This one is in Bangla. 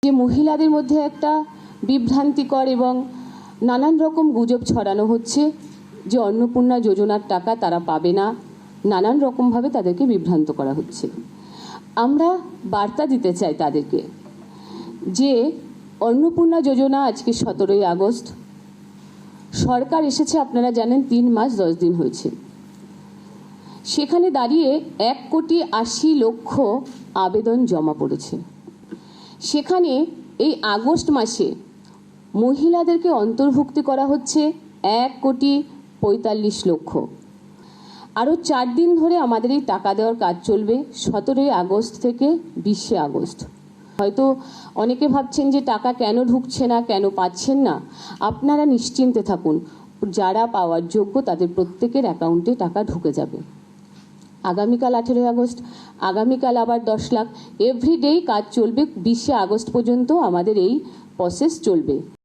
যে মহিলাদের মধ্যে একটা বিভ্রান্তিকর এবং নানান রকম গুজব ছড়ানো হচ্ছে যে অন্নপূর্ণা যোজনার টাকা তারা পাবে না, নানান রকমভাবে তাদেরকে বিভ্রান্ত করা হচ্ছে। আমরা বার্তা দিতে চাই তাদেরকে যে অন্নপূর্ণা যোজনা আজকে 17ই আগস্ট সরকার এসেছে, আপনারা জানেন 3 মাস 10 দিন হয়েছে। সেখানে দাঁড়িয়ে 1,80,00,000 আবেদন জমা পড়েছে। সেখানে এই আগস্ট মাসে মহিলাদেরকে অন্তর্ভুক্তি করা হচ্ছে 1,45,00,000। আরও 4 দিন ধরে আমাদের এই টাকা দেওয়ার কাজ চলবে, 17ই আগস্ট থেকে 20শে আগস্ট। হয়তো অনেকে ভাবছেন যে টাকা কেন ঢুকছে না, কেন পাচ্ছেন না। আপনারা নিশ্চিন্তে থাকুন, যারা পাওয়ার যোগ্য তাদের প্রত্যেকের অ্যাকাউন্টে টাকা ঢুকে যাবে। আগামীকাল 18ই আগস্ট, আগামীকাল আবার 10 লাখ, এভরিডেই কাজ চলবে। 20শে আগস্ট পর্যন্ত আমাদের এই প্রসেস চলবে।